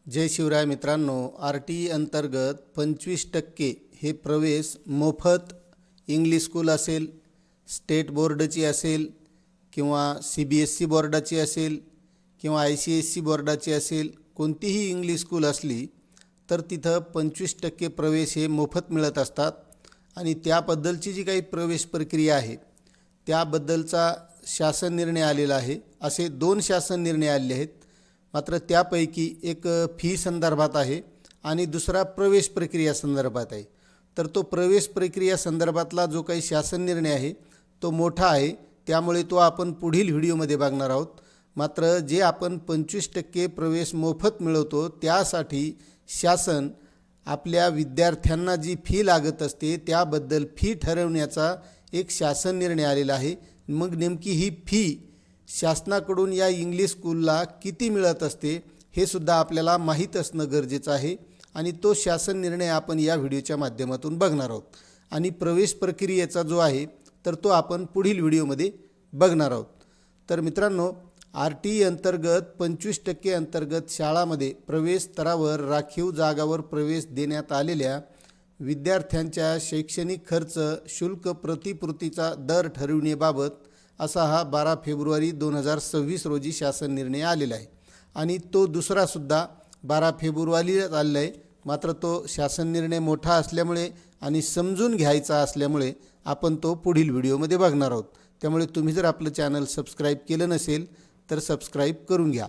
जय शिवराय मित्रांनो, RTE अंतर्गत 25% हे प्रवेश मोफत इंग्लिश स्कूल असेल, स्टेट बोर्डाची असेल किंवा CBSE बोर्डाची असेल किंवा ICSE बोर्डाची असेल, कोणतीही इंग्लिश स्कूल असली तर तिथं 25% प्रवेश हे मोफत मिळत असतात। आणि त्याबद्दलची जी काही प्रवेश प्रक्रिया आहे त्याबद्दलचा शासन निर्णय आलेला आहे। असे 2 शासन निर्णय आले आहेत, मात्र त्यापैकी एक फी संदर्भात आहे आणि दुसरा प्रवेश प्रक्रिया संदर्भात आहे। तर तो प्रवेश प्रक्रिया संदर्भातला जो काही शासन निर्णय आहे तो मोठा आहे, त्यामुळे तो आपण पुढील व्हिडिओमध्ये बघणार आहोत। मात्र जे आपण 25% प्रवेश मोफत मिळवतो त्यासाठी शासन आपल्या विद्यार्थ्यांना जी फी लागत असते त्याबद्दल फी ठरवण्याचा एक शासन निर्णय आलेला आहे। मग नेमकी ही फी शासनाकडून या इंग्लिश स्कूलला किती मिळत असते हे सुद्धा आपल्याला माहीत असणं गरजेचं आहे आणि तो शासन निर्णय आपण या व्हिडिओच्या माध्यमातून बघणार आहोत। आणि प्रवेश प्रक्रियेचा जो आहे तर तो आपण पुढील व्हिडिओमध्ये बघणार आहोत। तर मित्रांनो, RTE अंतर्गत 25% अंतर्गत शाळांमध्ये प्रवेश स्तरावर राखीव जागावर प्रवेश देण्यात आलेल्या विद्यार्थ्यांच्या शैक्षणिक खर्च शुल्क प्रतिपूर्तीचा दर ठरविण्याबाबत असा हा 12 फेब्रुवारी 2026 रोजी शासन निर्णय आलेला आहे। आणि तो दुसरा सुद्धा 12 फेब्रुवारीलाच आलेला आहे, मात्र तो शासन निर्णय मोठा असल्यामुळे आणि समजून घ्यायचा असल्यामुळे आपण तो पुढील व्हिडिओमध्ये बघणार आहोत। त्यामुळे तुम्ही जर आपलं चॅनल सबस्क्राईब केलं नसेल तर सबस्क्राईब करून घ्या।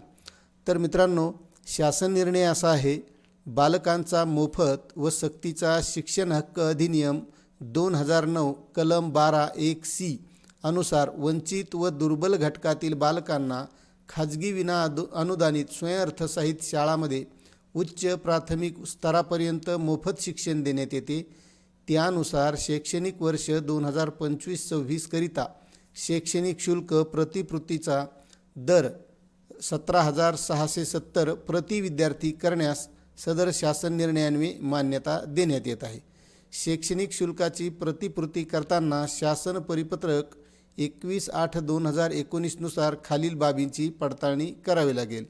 तर मित्रांनो, शासन निर्णय असा आहे, बालकांचा मोफत व सक्तीचा शिक्षण हक्क अधिनियम 2009 कलम 12(1)(c) अनुसार वंचित व दुर्बल घटकातील बालकांना खाजगी विना अनुदानित स्वयंअर्थसहित शाळांमध्ये उच्च प्राथमिक स्तरापर्यंत मोफत शिक्षण देण्यात येते। त्यानुसार शैक्षणिक वर्ष 2025-26 करिता शैक्षणिक शुल्क प्रतिपूर्तीचा दर 17,670 प्रति विद्यार्थी करण्यास सदर शासन निर्णयान्वये मान्यता देण्यात येत आहे। शैक्षणिक शुल्काची प्रतिपूर्ती करताना शासन परिपत्रक 21/8/2019 नुसार खालील बाबींची पडताळणी करावी लागेल।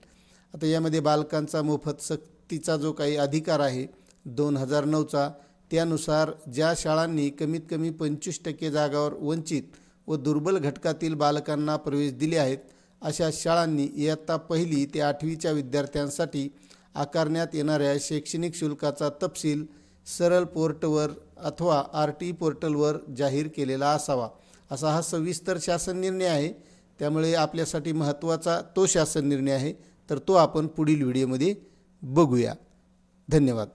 आता यामध्ये बालकांचा मोफत सक्तीचा जो काही अधिकार आहे 2009चा, त्यानुसार ज्या शाळांनी कमीत कमी 25% जागावर वंचित व दुर्बल घटकातील बालकांना प्रवेश दिले आहेत अशा शाळांनी इयत्ता 1ली ते 8वीच्या विद्यार्थ्यांसाठी आकारण्यात येणाऱ्या शैक्षणिक शुल्काचा तपशील सरळ पोर्टवर अथवा RTE पोर्टलवर जाहीर केलेला असावा। असा हा सविस्तर शासन निर्णय आहे, त्यामुळे आपल्यासाठी महत्त्वाचा तो शासन निर्णय आहे। तर तो आपण पुढील व्हिडिओमध्ये बघूया। धन्यवाद।